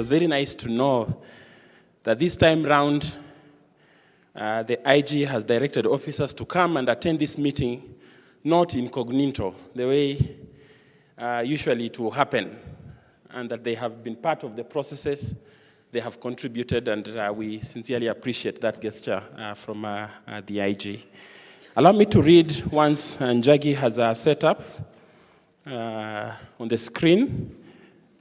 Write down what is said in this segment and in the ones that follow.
was very nice to know that this time round, the IG has directed officers to come and attend this meeting, not incognito, the way usually it will happen, and that they have been part of the processes, they have contributed, and we sincerely appreciate that gesture from the IG. Allow me to read once Njagi has set up on the screen.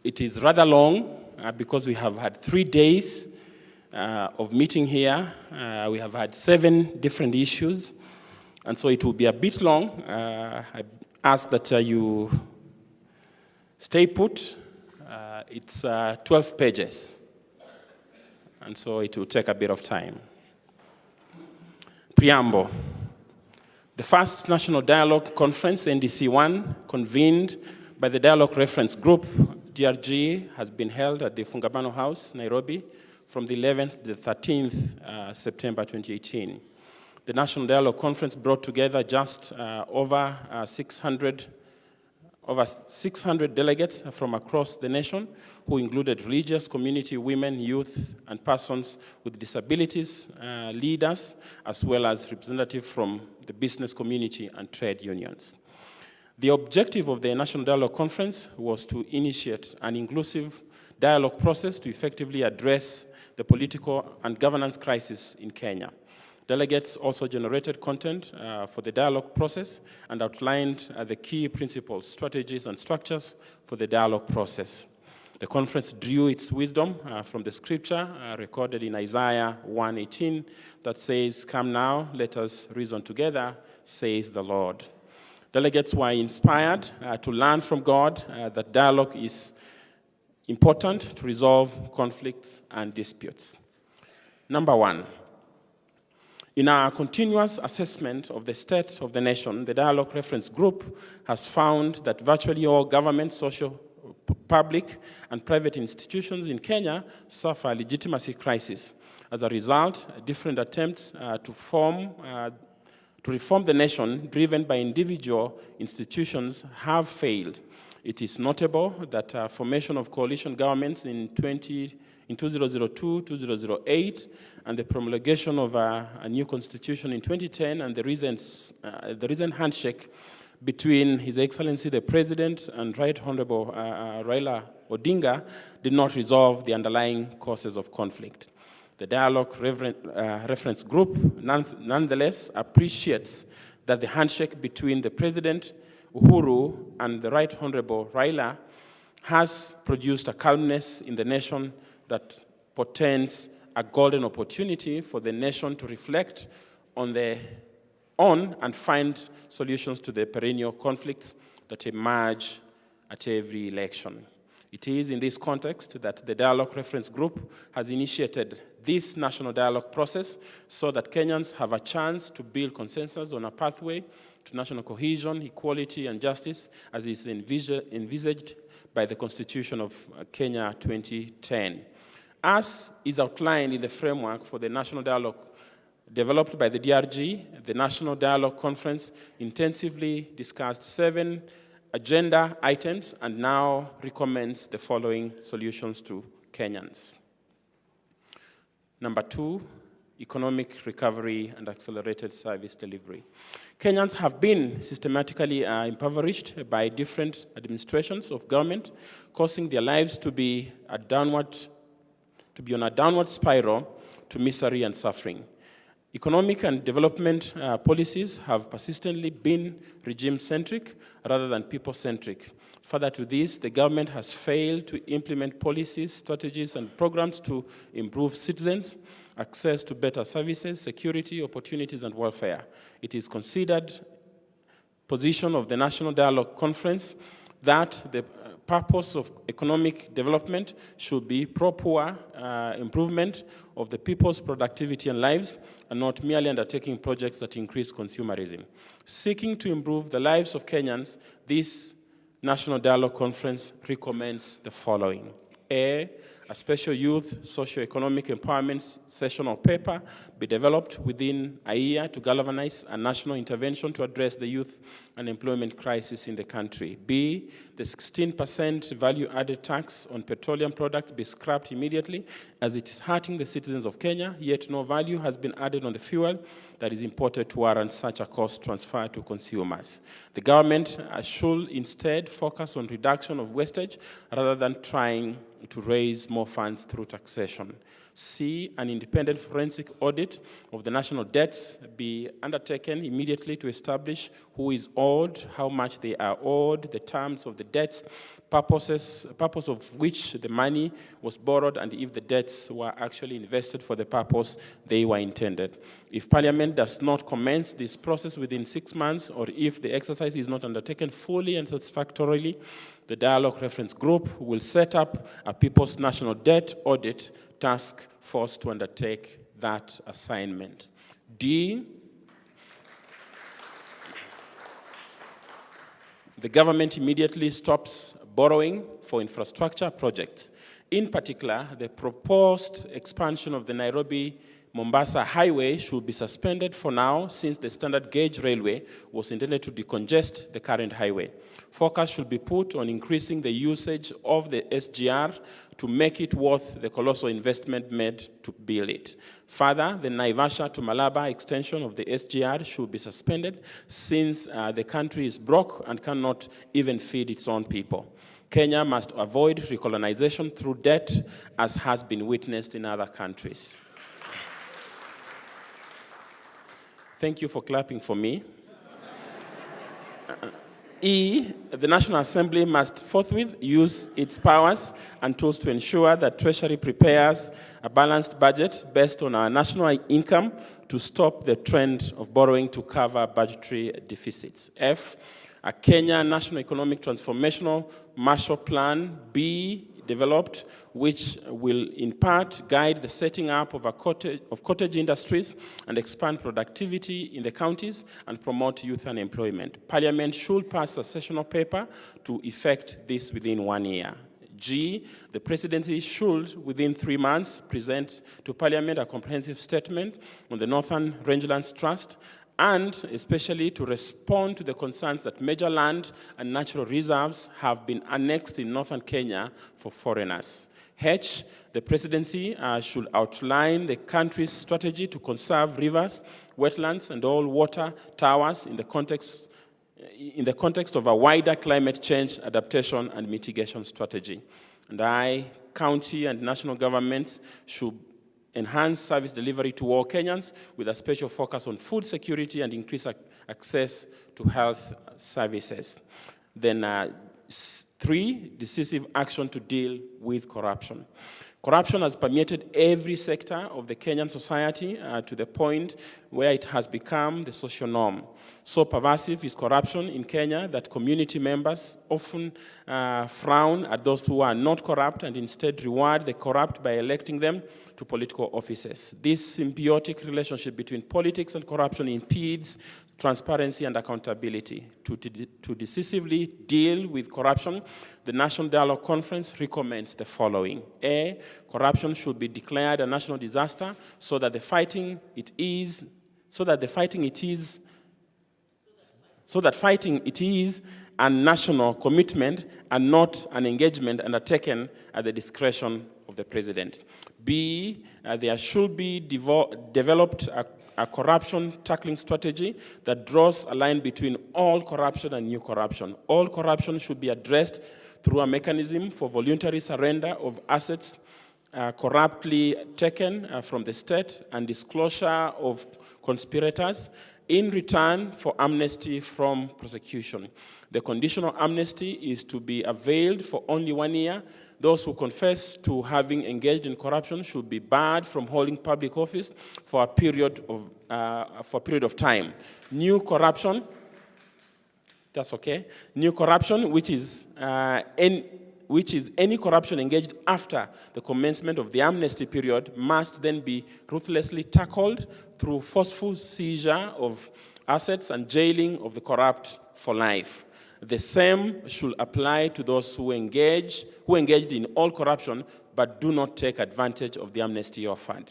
It is rather long because we have had 3 days of meeting here. We have had 7 different issues, and so it will be a bit long. I ask that you stay put. It's 12 pages, and so it will take a bit of time. Preamble. The first National Dialogue Conference, NDC 1, convened by the Dialogue Reference Group, DRG, has been held at the Fungamano House, Nairobi, from the 11th to the 13th September 2018. The National Dialogue Conference brought together just over 600 delegates from across the nation, who included religious, community, women, youth, and persons with disabilities, leaders, as well as representatives from the business community and trade unions. The objective of the National Dialogue Conference was to initiate an inclusive dialogue process to effectively address the political and governance crisis in Kenya. Delegates also generated content for the dialogue process and outlined the key principles, strategies, and structures for the dialogue process. The conference drew its wisdom from the scripture recorded in Isaiah 1:18 that says, "Come now, let us reason together, says the Lord." Delegates were inspired to learn from God that dialogue is important to resolve conflicts and disputes. Number 1. In our continuous assessment of the state of the nation, the Dialogue Reference Group has found that virtually all government, social, public, and private institutions in Kenya suffer a legitimacy crisis. As a result, different attempts to reform the nation, driven by individual institutions, have failed. It is notable that formation of coalition governments in 2002, 2008, and the promulgation of a new constitution in 2010, and the recent handshake between His Excellency the President and Right Honorable Raila Odinga did not resolve the underlying causes of conflict. The Dialogue Reference Group nonetheless appreciates that the handshake between the President Uhuru and the Right Honorable Raila has produced a calmness in the nation that portends a golden opportunity for the nation to reflect on and find solutions to the perennial conflicts that emerge at every election. It is in this context that the Dialogue Reference Group has initiated this national dialogue process so that Kenyans have a chance to build consensus on a pathway to national cohesion, equality, and justice as is envisaged by the Constitution of Kenya 2010. As is outlined in the framework for the national dialogue developed by the DRG, the National Dialogue Conference intensively discussed 7 agenda items and now recommends the following solutions to Kenyans. Number 2, economic recovery and accelerated service delivery. Kenyans have been systematically impoverished by different administrations of government, causing their lives to be on a downward spiral to misery and suffering. Economic and development policies have persistently been regime-centric rather than people-centric. Further to this, the government has failed to implement policies, strategies, and programs to improve citizens' access to better services, security, opportunities, and welfare. It is considered position of the National Dialogue Conference that the purpose of economic development should be proper improvement of the people's productivity and lives, and not merely undertaking projects that increase consumerism. Seeking to improve the lives of Kenyans, this National Dialogue Conference recommends the following. A, A special youth socio-economic empowerment sessional paper be developed within a year to galvanize a national intervention to address the youth unemployment crisis in the country. B, the 16% value-added tax on petroleum products be scrapped immediately as it is hurting the citizens of Kenya, yet no value has been added on the fuel that is imported to warrant such a cost transfer to consumers. The government should instead focus on reduction of wastage rather than trying to raise more funds through taxation. C, an independent forensic audit of the national debts be undertaken immediately to establish who is owed, how much they are owed, the terms of the debts, purpose of which the money was borrowed, and if the debts were actually invested for the purpose they were intended. If Parliament does not commence this process within 6 months, or if the exercise is not undertaken fully and satisfactorily, the Dialogue Reference Group will set up a People's National Debt Audit Task Force to undertake that assignment. D, the government immediately stops borrowing for infrastructure projects. In particular, the proposed expansion of the Nairobi-Mombasa highway should be suspended for now, since the standard gauge railway was intended to decongest the current highway. Focus should be put on increasing the usage of the SGR to make it worth the colossal investment made to build it. Further, the Naivasha to Malaba extension of the SGR should be suspended, since the country is broke and cannot even feed its own people. Kenya must avoid recolonization through debt, as has been witnessed in other countries. Thank you for clapping for me. E, the National Assembly must forthwith use its powers and tools to ensure that Treasury prepares a balanced budget based on our national income to stop the trend of borrowing to cover budgetary deficits. F, a Kenya National Economic Transformational Marshall Plan be developed, which will in part guide the setting up of cottage industries and expand productivity in the counties and promote youth unemployment. Parliament should pass a sessional paper to effect this within 1 year. G, the presidency should, within 3 months, present to Parliament a comprehensive statement on the Northern Rangelands Trust, and especially to respond to the concerns that major land and natural reserves have been annexed in northern Kenya for foreigners. H, the presidency should outline the country's strategy to conserve rivers, wetlands, and all water towers in the context of a wider climate change adaptation and mitigation strategy. And county and national governments should enhance service delivery to all Kenyans with a special focus on food security and increase access to health services. Then 3, decisive action to deal with corruption. Corruption has permeated every sector of the Kenyan society to the point where it has become the social norm. So pervasive is corruption in Kenya that community members often frown at those who are not corrupt and instead reward the corrupt by electing them to political offices. This symbiotic relationship between politics and corruption impedes transparency and accountability. To decisively deal with corruption, the National Dialogue Conference recommends the following. A, corruption should be declared a national disaster so that fighting it is a national commitment and not an engagement undertaken at the discretion of the president. B, there should be developed a corruption tackling strategy that draws a line between all corruption and new corruption. All corruption should be addressed through a mechanism for voluntary surrender of assets corruptly taken from the state and disclosure of conspirators in return for amnesty from prosecution. The conditional amnesty is to be availed for only 1 year. Those who confess to having engaged in corruption should be barred from holding public office for a period of time. New corruption, that's okay. New corruption, which is any corruption engaged after the commencement of the amnesty period, must then be ruthlessly tackled through forceful seizure of assets and jailing of the corrupt for life. The same should apply to those who engaged in all corruption but do not take advantage of the amnesty offered.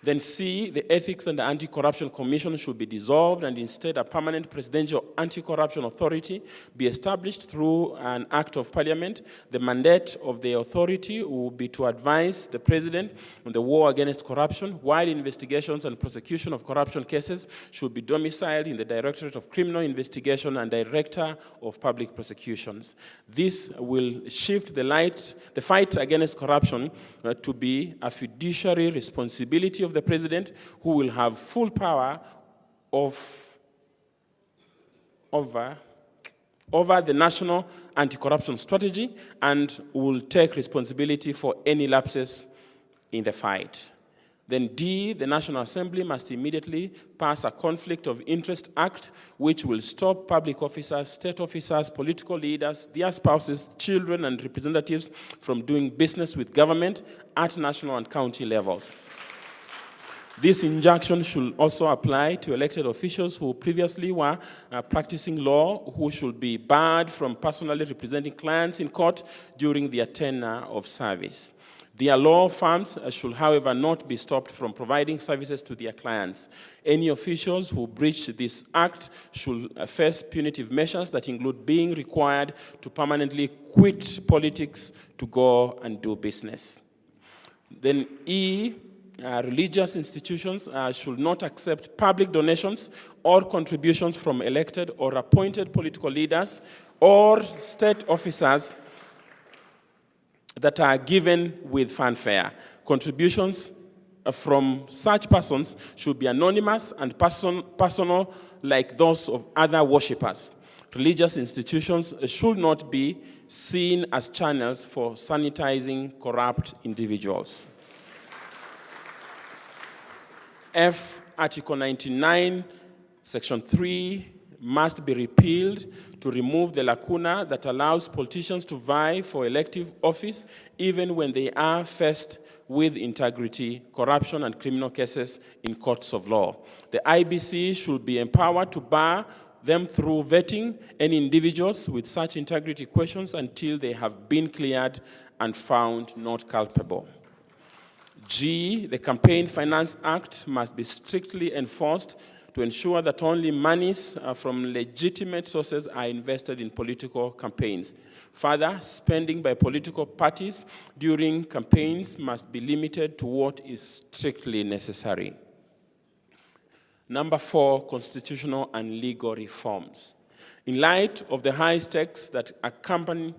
Then C, the Ethics and Anti-Corruption Commission should be dissolved and instead a permanent presidential anti-corruption authority be established through an act of parliament. The mandate of the authority will be to advise the president on the war against corruption, while investigations and prosecution of corruption cases should be domiciled in the Directorate of Criminal Investigation and Director of Public Prosecutions. This will shift the fight against corruption to be a fiduciary responsibility of the president, who will have full power over the national anti-corruption strategy and will take responsibility for any lapses in the fight. Then D, the National Assembly must immediately pass a Conflict of Interest Act, which will stop public officers, state officers, political leaders, their spouses, children, and representatives from doing business with government at national and county levels. This injunction should also apply to elected officials who previously were practicing law, who should be barred from personally representing clients in court during their tenure of service. Their law firms should, however, not be stopped from providing services to their clients. Any officials who breach this act should face punitive measures that include being required to permanently quit politics to go and do business. Then E, religious institutions should not accept public donations or contributions from elected or appointed political leaders or state officers that are given with fanfare. Contributions from such persons should be anonymous and personal like those of other worshippers. Religious institutions should not be seen as channels for sanitizing corrupt individuals. F, Article 99, Section 3 must be repealed to remove the lacuna that allows politicians to vie for elective office even when they are faced with integrity, corruption, and criminal cases in courts of law. The IBC should be empowered to bar them through vetting any individuals with such integrity questions until they have been cleared and found not culpable. G, the Campaign Finance Act must be strictly enforced to ensure that only monies from legitimate sources are invested in political campaigns. Further, spending by political parties during campaigns must be limited to what is strictly necessary. Number 4, constitutional and legal reforms. In light of the high stakes that accompany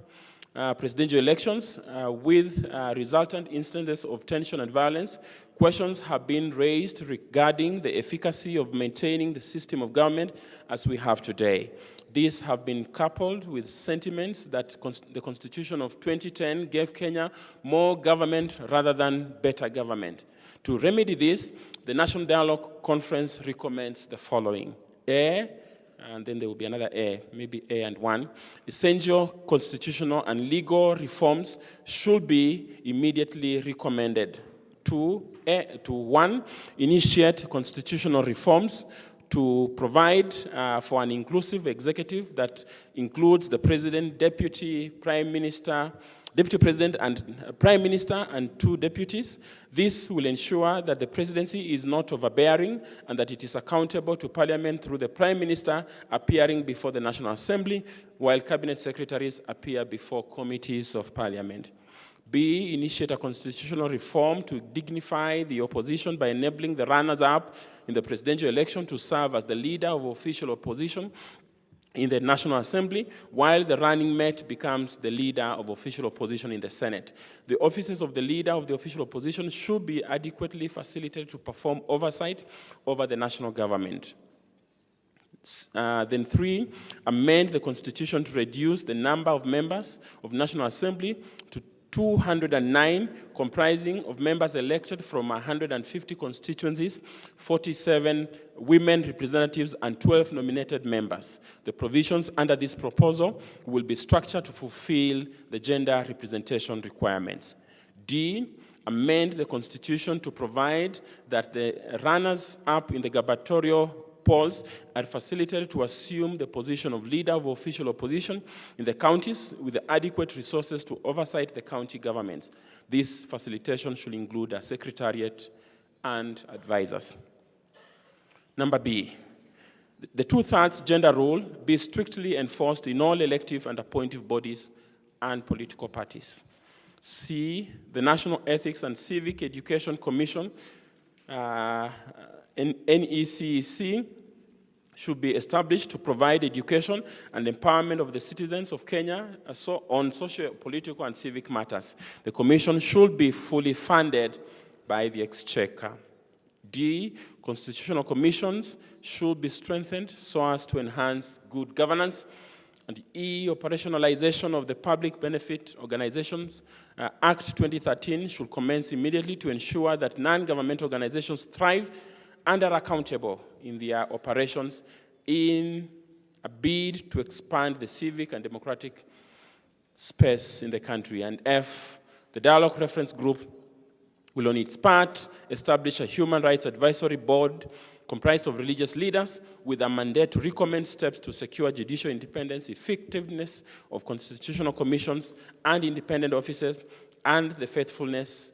presidential elections with resultant instances of tension and violence, questions have been raised regarding the efficacy of maintaining the system of government as we have today. These have been coupled with sentiments that the Constitution of 2010 gave Kenya more government rather than better government. To remedy this, the National Dialogue Conference recommends the following. A, and then there will be another A, maybe A and 1. Essential constitutional and legal reforms should be immediately recommended. 1, initiate constitutional reforms to provide for an inclusive executive that includes the president, deputy president and prime minister and 2 deputies. This will ensure that the presidency is not overbearing and that it is accountable to parliament through the prime minister appearing before the National Assembly, while cabinet secretaries appear before committees of parliament. B, initiate a constitutional reform to dignify the opposition by enabling the runners-up in the presidential election to serve as the leader of official opposition in the National Assembly, while the running mate becomes the leader of official opposition in the Senate. The offices of the leader of the official opposition should be adequately facilitated to perform oversight over the national government. Then 3, amend the Constitution to reduce the number of members of National Assembly to 209, comprising of members elected from 150 constituencies, 47 women representatives, and 12 nominated members. The provisions under this proposal will be structured to fulfill the gender representation requirements. D, amend the Constitution to provide that the runners-up in the gubernatorial polls are facilitated to assume the position of leader of official opposition in the counties with the adequate resources to oversight the county governments. This facilitation should include a secretariat and advisors. Number B, the 2/3 gender rule be strictly enforced in all elective and appointive bodies and political parties. C, the National Ethics and Civic Education Commission, NECEC, should be established to provide education and empowerment of the citizens of Kenya on socio-political and civic matters. The commission should be fully funded by the Exchequer. D, constitutional commissions should be strengthened so as to enhance good governance. And E, operationalization of the Public Benefit Organizations Act 2013 should commence immediately to ensure that non-governmental organizations thrive and are accountable in their operations in a bid to expand the civic and democratic space in the country. And F, the Dialogue Reference Group will on its part establish a human rights advisory board comprised of religious leaders with a mandate to recommend steps to secure judicial independence, effectiveness of constitutional commissions and independent officers, and the faithfulness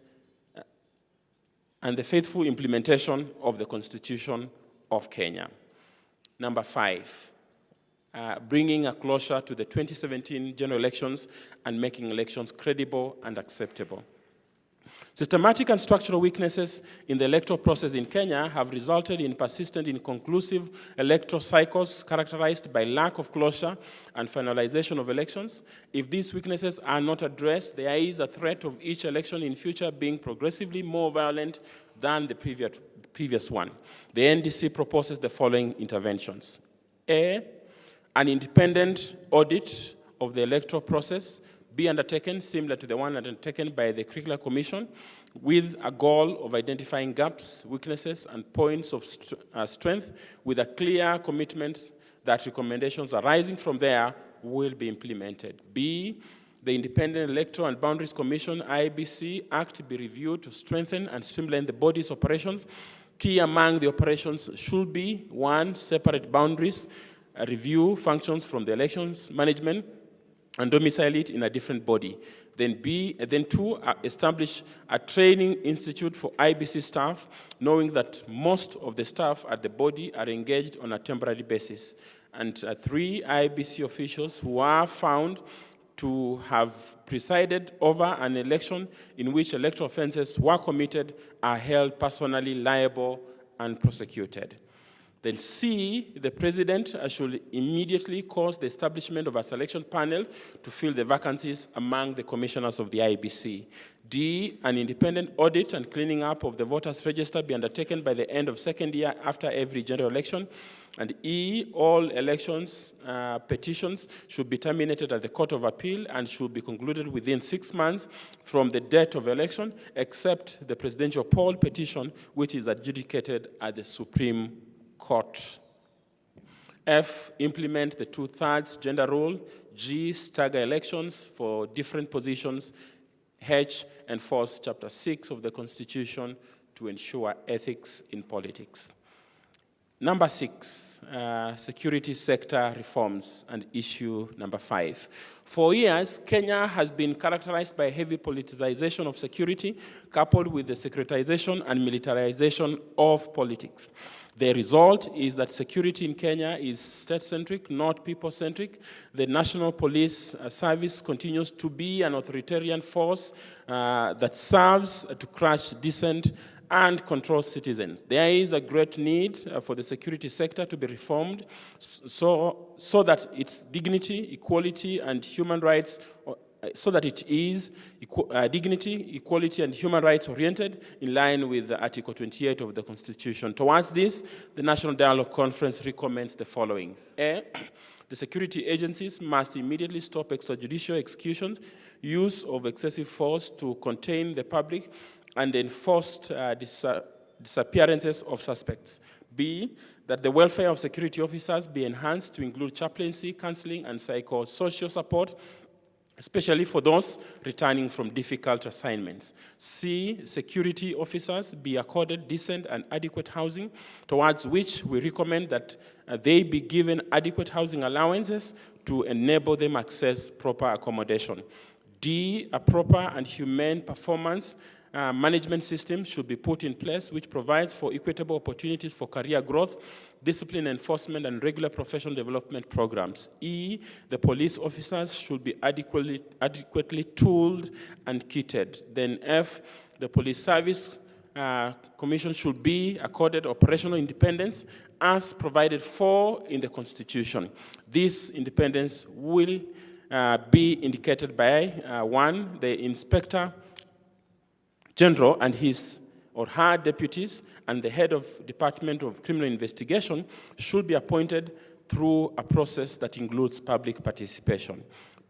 and the faithful implementation of the Constitution of Kenya. Number 5, bringing a closure to the 2017 general elections and making elections credible and acceptable. Systematic and structural weaknesses in the electoral process in Kenya have resulted in persistent, inconclusive electoral cycles characterized by lack of closure and finalization of elections. If these weaknesses are not addressed, there is a threat of each election in future being progressively more violent than the previous one. The NDC proposes the following interventions. A, an independent audit of the electoral process be undertaken similar to the one undertaken by the Curricular Commission with a goal of identifying gaps, weaknesses, and points of strength with a clear commitment that recommendations arising from there will be implemented. B, the Independent Electoral and Boundaries Commission, IEBC, Act be reviewed to strengthen and streamline the body's operations. Key among the operations should be 1, separate boundaries, review functions from the elections management, and domicile it in a different body. Then 2, establish a training institute for IBC staff, knowing that most of the staff at the body are engaged on a temporary basis. And 3, IBC officials who are found to have presided over an election in which electoral offenses were committed are held personally liable and prosecuted. Then C, the president should immediately cause the establishment of a selection panel to fill the vacancies among the commissioners of the IEBC. D, an independent audit and cleaning up of the voters' register be undertaken by the end of second year after every general election. And E, all elections petitions should be terminated at the Court of Appeal and should be concluded within 6 months from the date of election, except the presidential poll petition, which is adjudicated at the Supreme Court. F, implement the 2/3 gender rule. G, stagger elections for different positions. H, enforce Chapter 6 of the Constitution to ensure ethics in politics. Number 6, security sector reforms, and issue number 5. For years, Kenya has been characterized by heavy politicization of security, coupled with the securitization and militarization of politics. The result is that security in Kenya is state-centric, not people-centric. The National Police Service continues to be an authoritarian force that serves to crush dissent and control citizens. There is a great need for the security sector to be reformed so that its dignity, equality, and human rights dignity, equality, and human rights oriented in line with Article 28 of the Constitution. Towards this, the National Dialogue Conference recommends the following. A, the security agencies must immediately stop extrajudicial executions, use of excessive force to contain the public, and enforced disappearances of suspects. B, that the welfare of security officers be enhanced to include chaplaincy, counseling, and psychosocial support. especially for those returning from difficult assignments. C, security officers be accorded decent and adequate housing, towards which we recommend that they be given adequate housing allowances to enable them access proper accommodation. D, a proper and humane performance management system should be put in place which provides for equitable opportunities for career growth, discipline enforcement, and regular professional development programs. E, the police officers should be adequately tooled and kitted. Then F, the police service commission should be accorded operational independence as provided for in the Constitution. This independence will be indicated by 1, the Inspector General and his or her deputies and the head of Department of Criminal Investigation should be appointed through a process that includes public participation.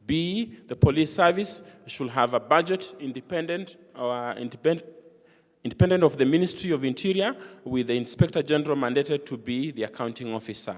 B, the police service should have a budget independent of the Ministry of Interior, with the Inspector General mandated to be the accounting officer.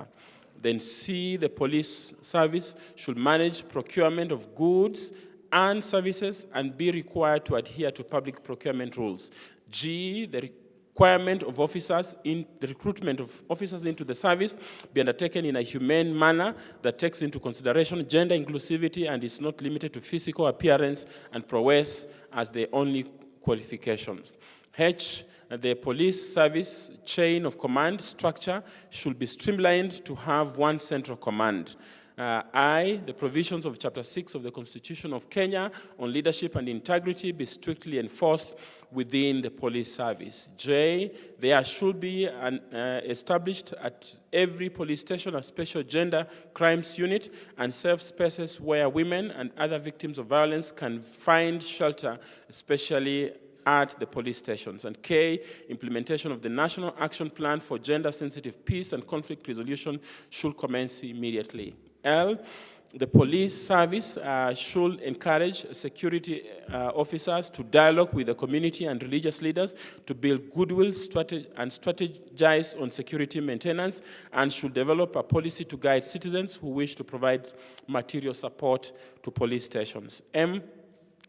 Then C, the police service should manage procurement of goods and services and be required to adhere to public procurement rules. G, the requirement of officers in the recruitment of officers into the service be undertaken in a humane manner that takes into consideration gender inclusivity and is not limited to physical appearance and prowess as the only qualifications. H, the police service chain of command structure should be streamlined to have one central command. I, the provisions of Chapter 6 of the Constitution of Kenya on leadership and integrity be strictly enforced within the police service. J, there should be established at every police station a special gender crimes unit and safe spaces where women and other victims of violence can find shelter, especially at the police stations. And K, implementation of the National Action Plan for Gender-Sensitive Peace and Conflict Resolution should commence immediately. L, the police service should encourage security officers to dialogue with the community and religious leaders to build goodwill and strategize on security maintenance, and should develop a policy to guide citizens who wish to provide material support to police stations. M,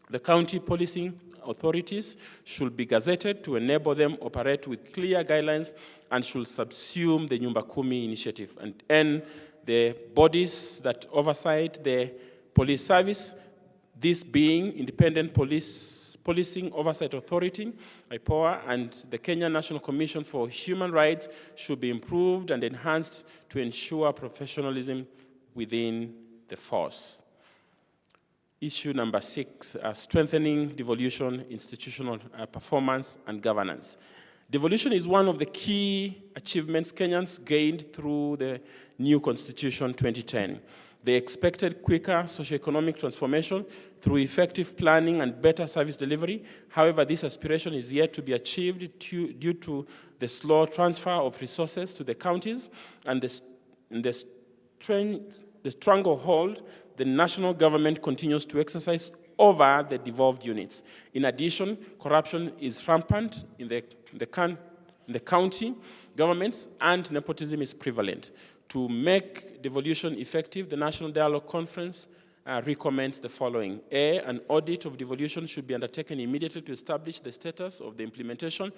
the county policing authorities should be gazetted to enable them operate with clear guidelines and should subsume the Nyumba Kumi initiative. And N, the bodies that oversight the police service, this being Independent Policing Oversight Authority, IPOA, and the Kenya National Commission for Human Rights should be improved and enhanced to ensure professionalism within the force. Issue number 6, strengthening devolution, institutional performance and governance. Devolution is one of the key achievements Kenyans gained through the new Constitution 2010. They expected quicker socioeconomic transformation through effective planning and better service delivery. However, this aspiration is yet to be achieved due to the slow transfer of resources to the counties and the stranglehold the national government continues to exercise over the devolved units. In addition, corruption is rampant in the county governments, and nepotism is prevalent. To make devolution effective, the National Dialogue Conference recommends the following. A, an audit of devolution should be undertaken immediately to establish the status of the implementation.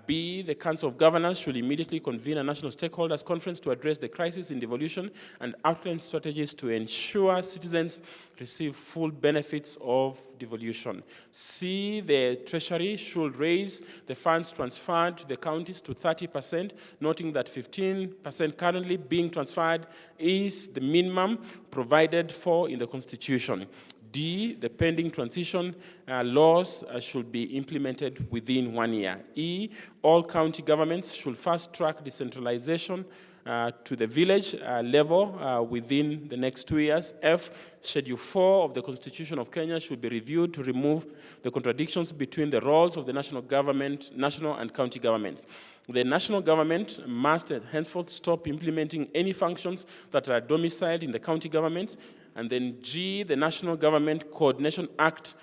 B, the Council of Governors should immediately convene a national stakeholders conference to address the crisis in devolution and outline strategies to ensure citizens receive full benefits of devolution. C, the Treasury should raise the funds transferred to the counties to 30%, noting that 15% currently being transferred is the minimum provided for in the Constitution. D, the pending transition laws should be implemented within 1 year. E, all county governments should fast-track decentralization to the village level within the next 2 years. F, Schedule 4 of the Constitution of Kenya should be reviewed to remove the contradictions between the roles of the national government, national and county governments. The national government must henceforth stop implementing any functions that are domiciled in the county governments. And then G, the National Government Coordination Act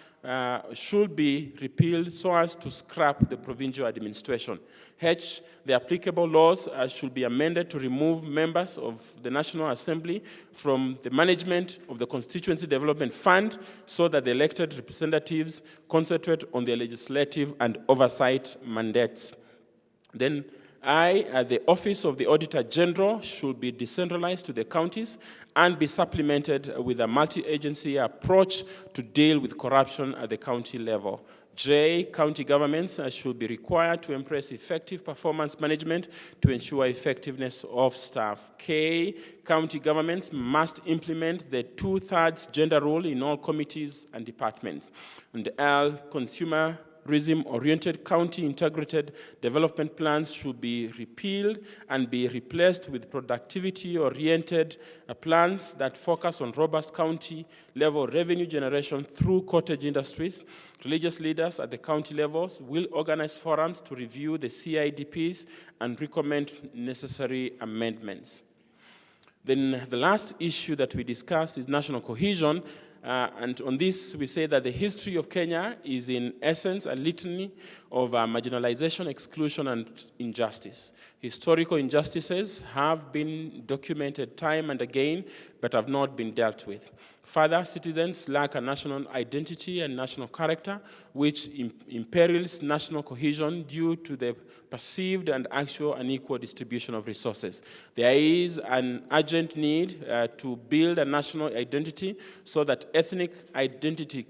should be repealed so as to scrap the provincial administration. H, the applicable laws should be amended to remove members of the National Assembly from the management of the Constituency Development Fund so that the elected representatives concentrate on their legislative and oversight mandates. Then I, the Office of the Auditor General, should be decentralized to the counties and be supplemented with a multi-agency approach to deal with corruption at the county level. J, county governments should be required to embrace effective performance management to ensure effectiveness of staff. K, county governments must implement the 2/3 gender rule in all committees and departments. And L, consumerism-oriented county integrated development plans should be repealed and be replaced with productivity-oriented plans that focus on robust county-level revenue generation through cottage industries. Religious leaders at the county levels will organize forums to review the CIDPs and recommend necessary amendments. Then the last issue that we discussed is national cohesion. And on this, we say that the history of Kenya is in essence a litany of marginalization, exclusion, and injustice. Historical injustices have been documented time and again, but have not been dealt with. Further, citizens lack a national identity and national character, which imperils national cohesion due to the perceived and actual unequal distribution of resources. There is an urgent need to build a national identity so that ethnic identity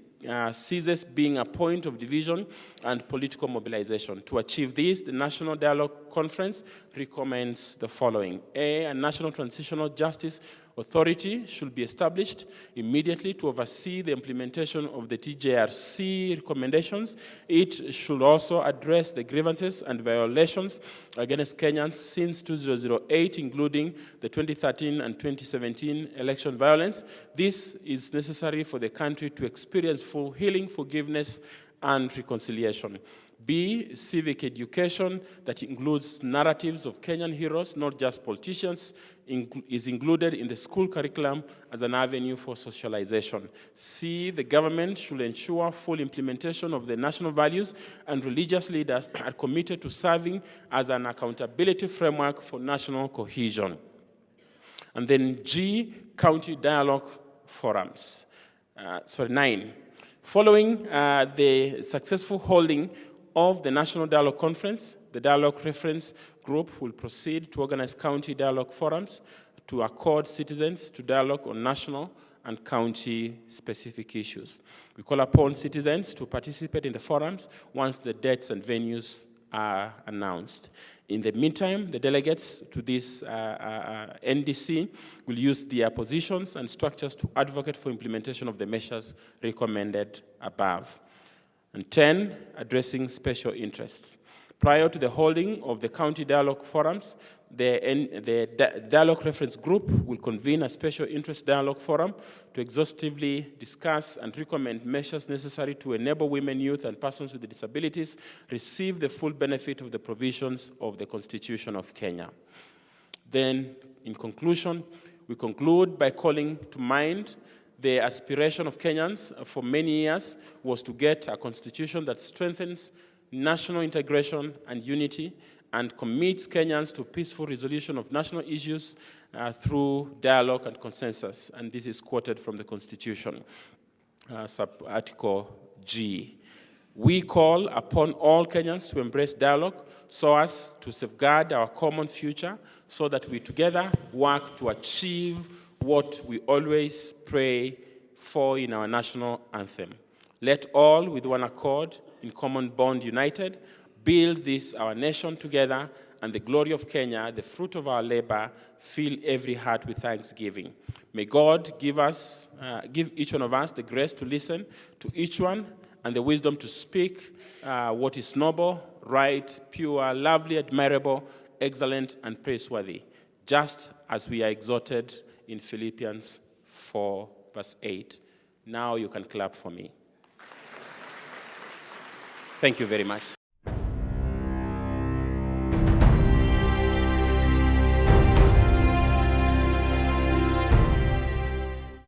ceases being a point of division and political mobilization. To achieve this, the National Dialogue Conference recommends the following. A National Transitional Justice Authority should be established immediately to oversee the implementation of the TJRC recommendations. It should also address the grievances and violations against Kenyans since 2008, including the 2013 and 2017 election violence. This is necessary for the country to experience full healing, forgiveness, and reconciliation. B, civic education that includes narratives of Kenyan heroes, not just politicians, is included in the school curriculum as an avenue for socialization. C, the government should ensure full implementation of the national values, and religious leaders are committed to serving as an accountability framework for national cohesion. And then G, county dialogue forums. 9. Following the successful holding of the National Dialogue Conference, the Dialogue Reference Group will proceed to organize county dialogue forums to accord citizens to dialogue on national and county-specific issues. We call upon citizens to participate in the forums once the dates and venues are announced. In the meantime, the delegates to this NDC will use their positions and structures to advocate for implementation of the measures recommended above. And 10, addressing special interests. Prior to the holding of the county dialogue forums, the Dialogue Reference Group will convene a special interest dialogue forum to exhaustively discuss and recommend measures necessary to enable women, youth, and persons with disabilities receive the full benefit of the provisions of the Constitution of Kenya. Then, in conclusion, we conclude by calling to mind the aspiration of Kenyans for many years was to get a constitution that strengthens national integration and unity and commits Kenyans to peaceful resolution of national issues through dialogue and consensus. And this is quoted from the Constitution, sub-article G. We call upon all Kenyans to embrace dialogue so as to safeguard our common future so that we together work to achieve what we always pray for in our national anthem. Let all, with one accord, in common bond united, build this, our nation together, and the glory of Kenya, the fruit of our labor, fill every heart with thanksgiving. May God give each one of us the grace to listen to each one and the wisdom to speak what is noble, right, pure, lovely, admirable, excellent, and praiseworthy, just as we are exhorted in Philippians 4, verse 8. Now you can clap for me. Thank you very much.